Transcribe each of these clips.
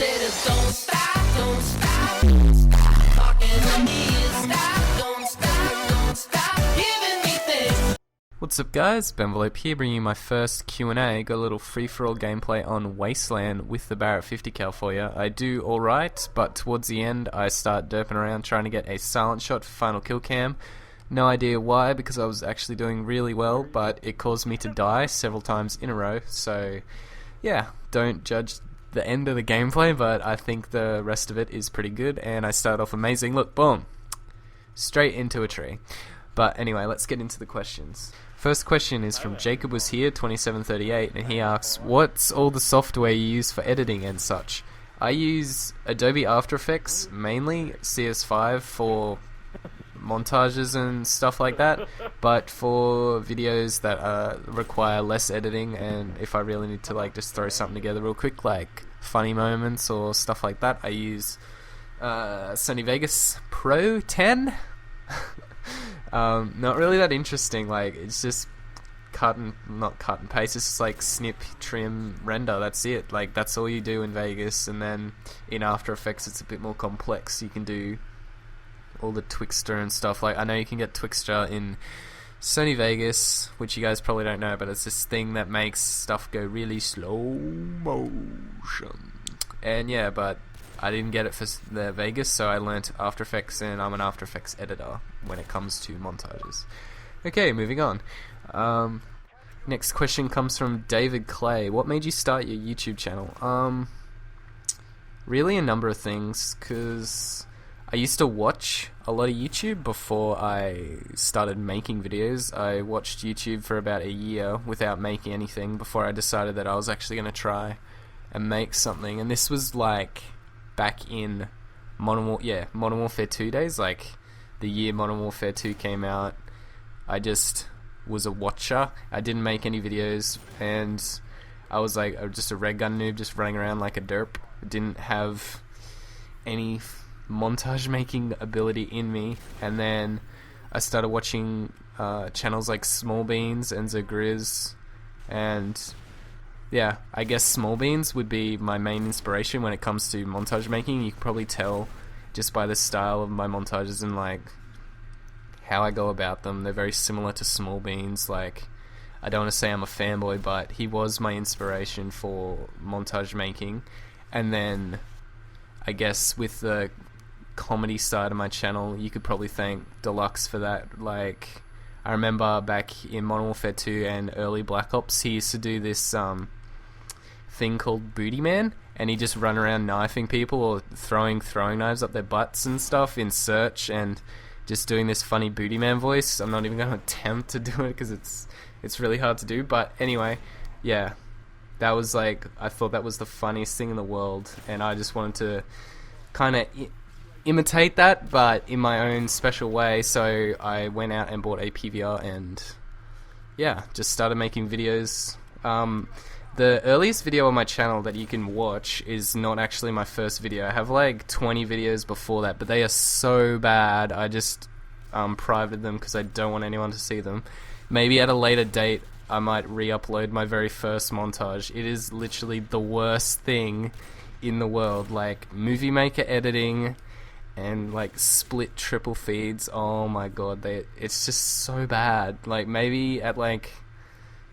said it, don't stop, don't stop, don't stop talking to me. Stop, don't stop giving me things. What's up guys, Benvelope here bringing you my first Q&A. Got a little free-for-all gameplay on Wasteland with the Barrett 50 cal for you. I do alright, but towards the end I start derping around trying to get a silent shot for final kill cam. No idea why, because I was actually doing really well, but it caused me to die several times in a row. So yeah, don't judge the end of the gameplay, but I think the rest of it is pretty good, and I start off amazing. Look, boom, straight into a tree. But anyway, let's get into the questions. First question is from Jacob Was Here 2738, and he asks, what's all the software you use for editing and such? I use Adobe After Effects, mainly CS5 for montages and stuff like that, but for videos that require less editing, and if I really need to like just throw something together real quick, like funny moments or stuff like that, I use Sony Vegas Pro 10. Not really that interesting, like it's just not cut and paste, it's just like snip, trim, render, that's it. Like that's all you do in Vegas, and then in After Effects it's a bit more complex. You can do all the Twixtor and stuff. Like I know you can get Twixtor in Sony Vegas, which you guys probably don't know, but it's this thing that makes stuff go really slow motion. And yeah, but I didn't get it for the Vegas, so I learnt After Effects, and I'm an After Effects editor when it comes to montages. Okay, moving on. Next question comes from David Clay. What made you start your YouTube channel? Really a number of things, because I used to watch a lot of YouTube before I started making videos. I watched YouTube for about a year without making anything before I decided that I was actually going to try and make something. And this was like back in Modern Warfare 2 days, like the year Modern Warfare 2 came out. I just was a watcher. I didn't make any videos, and I was like just a red gun noob, just running around like a derp. Didn't have any montage making ability in me, and then I started watching channels like Small Beans and Zagriz, and yeah, I guess Small Beans would be my main inspiration when it comes to montage making. You can probably tell just by the style of my montages and like how I go about them. They're very similar to Small Beans. Like, I don't want to say I'm a fanboy, but he was my inspiration for montage making. And then I guess with the comedy side of my channel, you could probably thank Deluxe for that. Like, I remember back in Modern Warfare 2 and early Black Ops, he used to do this thing called Booty Man, and he just run around knifing people or throwing knives up their butts and stuff in search, and just doing this funny Booty Man voice. I'm not even going to attempt to do it because it's really hard to do, but anyway, yeah, that was like, I thought that was the funniest thing in the world, and I just wanted to kind of imitate that, but in my own special way. So I went out and bought a PVR and yeah, just started making videos. The earliest video on my channel that you can watch is not actually my first video. I have like 20 videos before that, but they are so bad. I just privated them because I don't want anyone to see them. Maybe at a later date I might re-upload my very first montage. It is literally the worst thing in the world. Like movie maker editing and like split triple feeds, oh my god, it's just so bad. Like maybe at like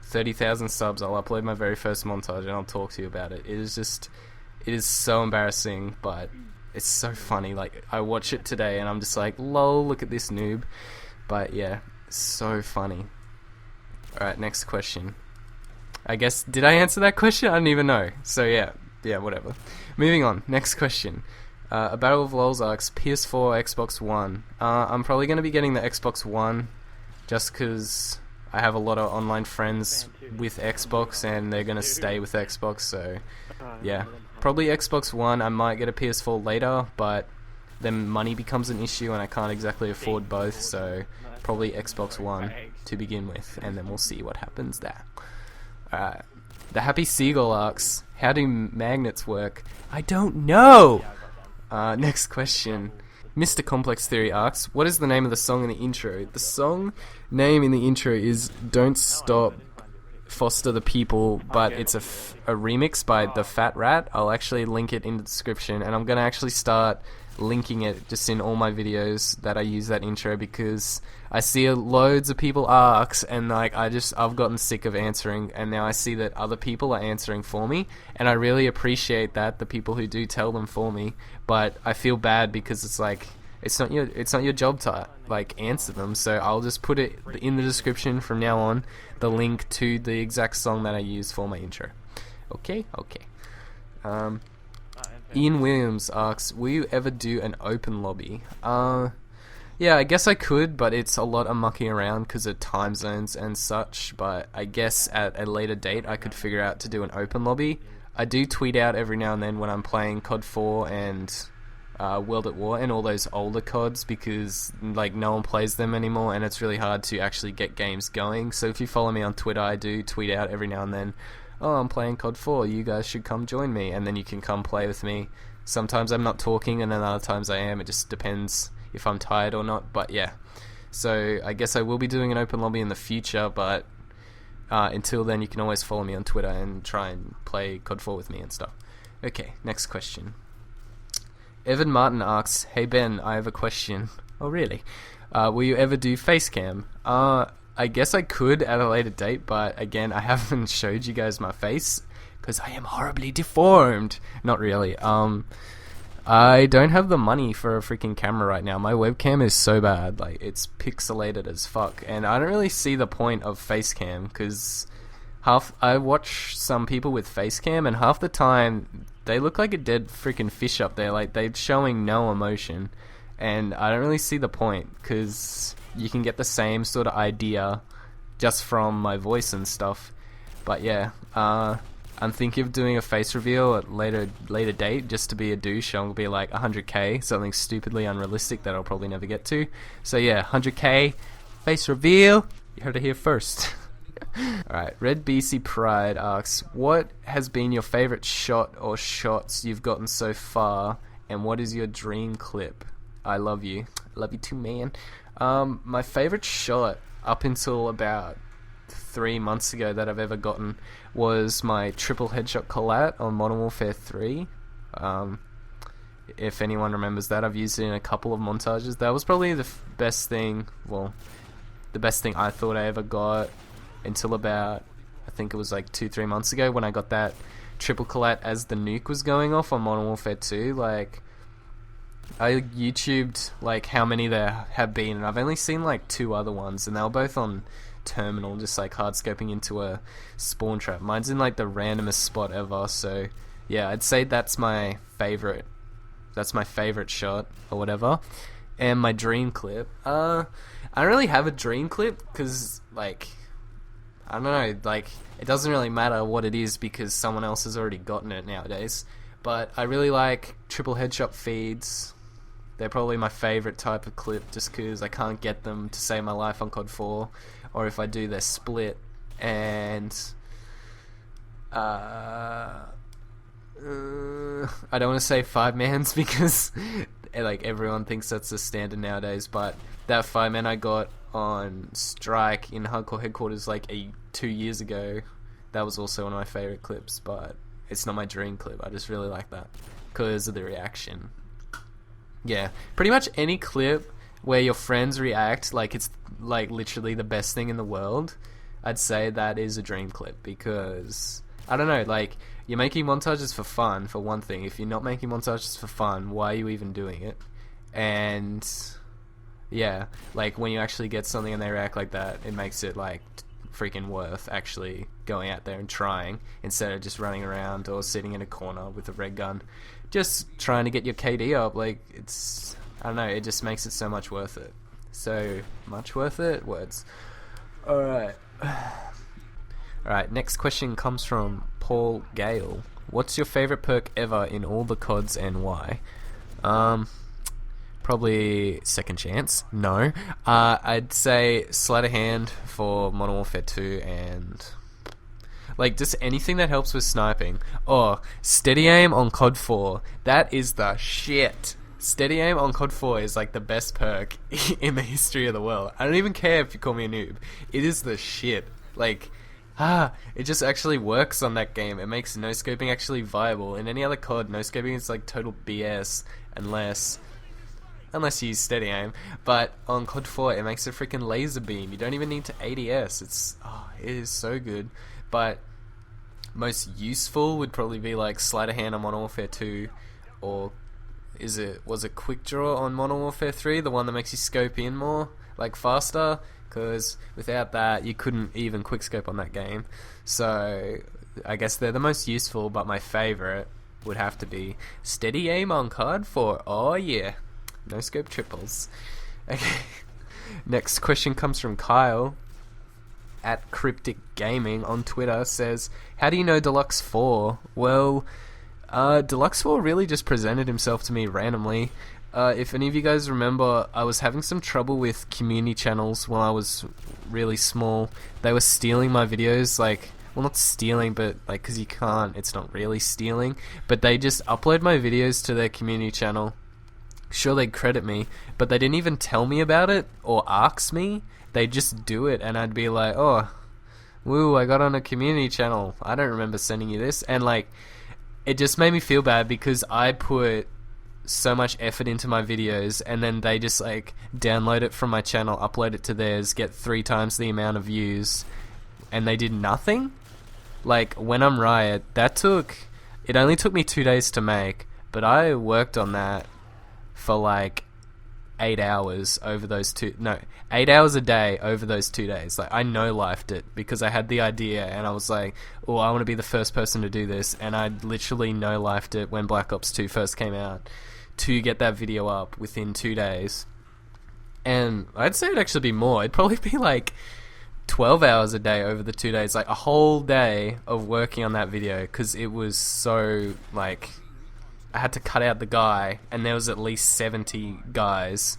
30,000 subs I'll upload my very first montage and I'll talk to you about it. It is so embarrassing, but it's so funny. Like I watch it today and I'm just like, lol, look at this noob. But yeah, so funny. Alright, next question. I guess, did I answer that question? I don't even know. So yeah, whatever. Moving on, next question. A Battle of Lols asks, PS4, Xbox One. I'm probably going to be getting the Xbox One just because I have a lot of online friends with Xbox and they're going to stay with Xbox, so yeah. Probably Xbox One. I might get a PS4 later, but then money becomes an issue and I can't exactly afford both, so probably Xbox One to begin with, and then we'll see what happens there. Alright. The Happy Seagull asks, how do magnets work? I don't know! Next question. Mr. Complex Theory asks, what is the name of the song in the intro? The song name in the intro is Don't Stop Foster the People, but it's a remix by The Fat Rat. I'll actually link it in the description, and I'm going to actually start linking it just in all my videos that I use that intro, because I see loads of people ask, and like I've gotten sick of answering, and now I see that other people are answering for me, and I really appreciate that, the people who do tell them for me, but I feel bad because it's like it's not your job to like answer them, so I'll just put it in the description from now on, the link to the exact song that I use for my intro. Okay. Ian Williams asks, will you ever do an open lobby? Yeah, I guess I could, but it's a lot of mucking around because of time zones and such, but I guess at a later date I could figure out to do an open lobby. I do tweet out every now and then when I'm playing COD 4 and World at War and all those older CODs, because like no one plays them anymore and it's really hard to actually get games going. So if you follow me on Twitter, I do tweet out every now and then, oh, I'm playing COD 4, you guys should come join me, and then you can come play with me. Sometimes I'm not talking and then other times I am, it just depends if I'm tired or not, but yeah. So I guess I will be doing an open lobby in the future, but until then you can always follow me on Twitter and try and play COD 4 with me and stuff. Okay, next question. Evan Martin asks, hey Ben, I have a question. Oh really? Will you ever do face cam? I guess I could at a later date, but again, I haven't showed you guys my face because I am horribly deformed. Not really. I don't have the money for a freaking camera right now. My webcam is so bad, like it's pixelated as fuck, and I don't really see the point of face cam because I watch some people with face cam and half the time they look like a dead freaking fish up there, like they're showing no emotion, and I don't really see the point because you can get the same sort of idea just from my voice and stuff. But yeah, I'm thinking of doing a face reveal at later date just to be a douche. I'll be like 100k, something stupidly unrealistic that I'll probably never get to. So yeah, 100k face reveal. You heard it here first. Alright, Red BC Pride asks, what has been your favorite shot or shots you've gotten so far, and what is your dream clip? I love you. I love you too, man. My favorite shot up until about 3 months ago that I've ever gotten was my triple headshot collat on Modern Warfare 3. If anyone remembers that, I've used it in a couple of montages. That was probably the best thing, well, the best thing I thought I ever got until about, I think it was like 2-3 months ago when I got that triple collat as the nuke was going off on Modern Warfare 2. Like, I YouTubed like how many there have been, and I've only seen like 2 other ones, and they were both on terminal, just like hard scoping into a spawn trap. Mine's in like the randomest spot ever, so yeah, I'd say that's my favorite shot or whatever. And my dream clip, I don't really have a dream clip because like, I don't know, like it doesn't really matter what it is because someone else has already gotten it nowadays. But I really like triple headshot feeds. They're probably my favorite type of clip just because I can't get them to save my life on COD 4, or if I do, they're split. And I don't want to say 5-mans because like everyone thinks that's the standard nowadays, but that 5-man I got on Strike in Hardcore Headquarters like 2 years ago, that was also one of my favorite clips, but it's not my dream clip. I just really like that because of the reaction. Yeah, pretty much any clip where your friends react like it's like literally the best thing in the world, I'd say that is a dream clip, because I don't know, like you're making montages for fun for one thing. If you're not making montages for fun, why are you even doing it? And yeah, like when you actually get something and they react like that, it makes it like freaking worth actually going out there and trying, instead of just running around or sitting in a corner with a red gun just trying to get your KD up. Like, it's, I don't know, it just makes it so much worth it. So much worth it? Words. Alright, next question comes from Paul Gale. What's your favorite perk ever in all the CODs and why? Probably Second Chance. No. I'd say Sleight of Hand for Modern Warfare 2, and like just anything that helps with sniping. Oh, Steady Aim on COD 4. That is the shit. Steady Aim on COD 4 is like the best perk in the history of the world. I don't even care if you call me a noob. It is the shit. Like, It just actually works on that game. It makes no-scoping actually viable. In any other COD, no-scoping is like total BS unless you use steady aim. But on COD 4, it makes a freaking laser beam. You don't even need to ADS. It is so good. But most useful would probably be like sleight of hand on Modern Warfare 2, or was it quick draw on Modern Warfare 3, the one that makes you scope in more, like faster? Because without that, you couldn't even quickscope on that game. So I guess they're the most useful, but my favourite would have to be steady aim on COD 4. Oh yeah, no scope triples. Okay, next question comes from Kyle at Cryptic Gaming on Twitter. Says, how do you know Deluxe 4? Well, Deluxe 4 really just presented himself to me randomly. If any of you guys remember, I was having some trouble with community channels when I was really small. They were stealing my videos, like, well, not stealing, but like, because you can't, it's not really stealing, but they just upload my videos to their community channel. Sure, they'd credit me, but they didn't even tell me about it or ask me. They just do it, and I'd be like, oh, woo, I got on a community channel. I don't remember sending you this. And like, it just made me feel bad because I put so much effort into my videos, and then they just like download it from my channel, upload it to theirs, get 3 times the amount of views, and they did nothing. Like, when I'm Riot, it only took me 2 days to make, but I worked on that for like 8 hours over those 8 hours a day over those 2 days. Like, I no-lifed it because I had the idea and I was like, oh, I want to be the first person to do this, and I literally no-lifed it when Black Ops 2 first came out to get that video up within 2 days. And I'd say it'd actually be more. It'd probably be like 12 hours a day over the 2 days, like a whole day of working on that video, because it was so, like, I had to cut out the guy, and there was at least 70 guys,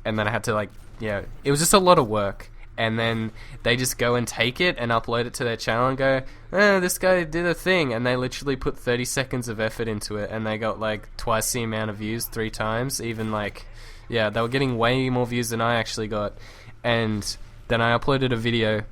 and then I had to, like, it was just a lot of work. And then they just go and take it and upload it to their channel and go, this guy did a thing, and they literally put 30 seconds of effort into it, and they got like twice the amount of views, 3 times, even like, they were getting way more views than I actually got. And then I uploaded a video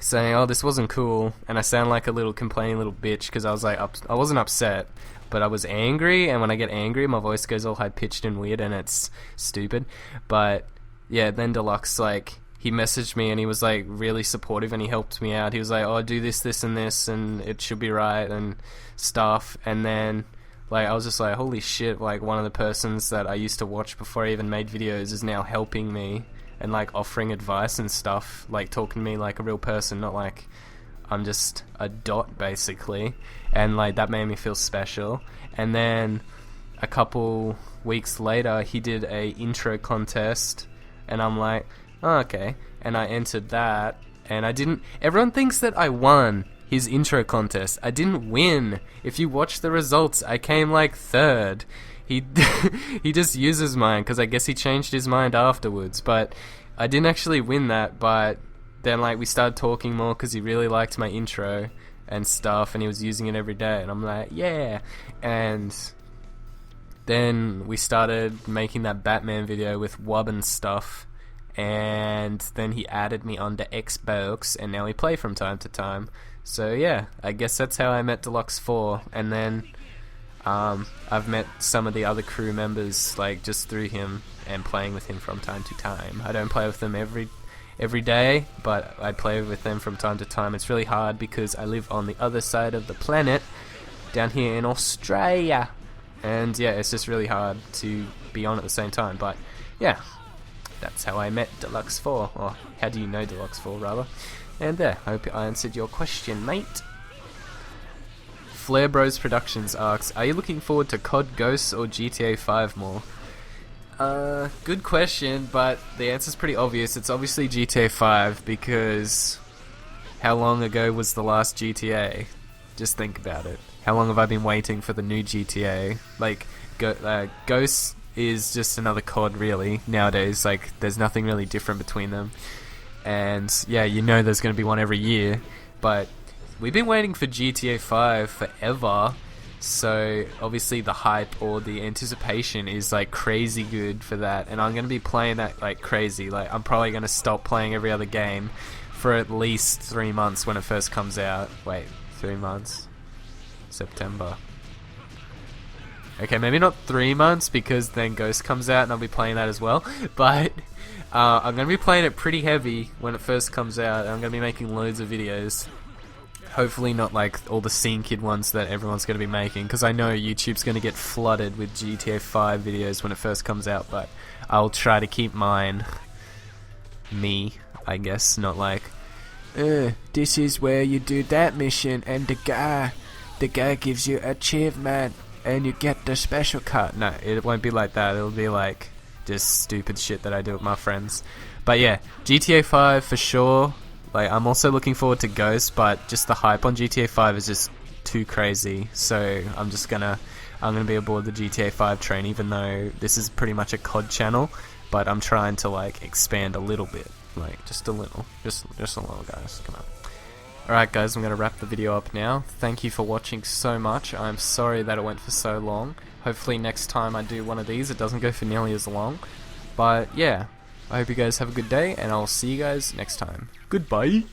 saying, oh, this wasn't cool, and I sound like a little complaining little bitch because I was like, I wasn't upset, but I was angry, and when I get angry, my voice goes all high-pitched and weird, and it's stupid. But yeah, then Deluxe, like, he messaged me and he was like really supportive and he helped me out. He was like, oh, do this and this, and it should be right and stuff. And then like, I was just like, holy shit, like, one of the persons that I used to watch before I even made videos is now helping me and like offering advice and stuff, like talking to me like a real person, not like I'm just a dot basically. And like, that made me feel special. And then a couple weeks later he did a intro contest, and I'm like, oh, okay, and I entered that, and everyone thinks that I won his intro contest. I didn't win. If you watch the results, I came like 3rd. He just uses mine, because I guess he changed his mind afterwards, but I didn't actually win that. But then like, we started talking more, because he really liked my intro and stuff, and he was using it every day, and I'm like, yeah. And then we started making that Batman video with Wub and stuff, and then he added me onto Xbox, and now we play from time to time. So yeah, I guess that's how I met Deluxe 4. And then I've met some of the other crew members like just through him and playing with him from time to time. I don't play with them every day, but I play with them from time to time. It's really hard because I live on the other side of the planet, down here in Australia, and yeah, it's just really hard to be on at the same time. But yeah, that's how I met Deluxe 4, or how do you know Deluxe 4, rather. And there, I hope I answered your question, mate. Flare Bros Productions asks, are you looking forward to COD Ghosts or GTA 5 more? Good question, but the answer's pretty obvious. It's obviously GTA 5, because how long ago was the last GTA? Just think about it. How long have I been waiting for the new GTA? Like, Ghosts is just another COD really nowadays. Like, there's nothing really different between them, and yeah, you know there's going to be one every year, but we've been waiting for GTA 5 forever, so obviously the hype or the anticipation is like crazy good for that, and I'm going to be playing that like crazy. Like, I'm probably going to stop playing every other game for at least 3 months when it first comes out. Wait, 3 months? September. Okay, maybe not 3 months because then Ghost comes out and I'll be playing that as well. But I'm going to be playing it pretty heavy when it first comes out. And I'm going to be making loads of videos. Hopefully not like all the Scene Kid ones that everyone's going to be making, because I know YouTube's going to get flooded with GTA 5 videos when it first comes out, but I'll try to keep mine me, I guess, not like, this is where you do that mission and the guy gives you achievement and you get the special cut. No, it won't be like that. It'll be like just stupid shit that I do with my friends. But yeah, GTA 5 for sure. Like, I'm also looking forward to Ghost, but just the hype on GTA 5 is just too crazy. So I'm gonna be aboard the GTA 5 train, even though this is pretty much a COD channel. But I'm trying to like expand a little bit, like just a little, just a little, guys. Come on. Alright guys, I'm gonna wrap the video up now. Thank you for watching so much. I'm sorry that it went for so long. Hopefully next time I do one of these, it doesn't go for nearly as long. But yeah. I hope you guys have a good day, and I'll see you guys next time. Goodbye!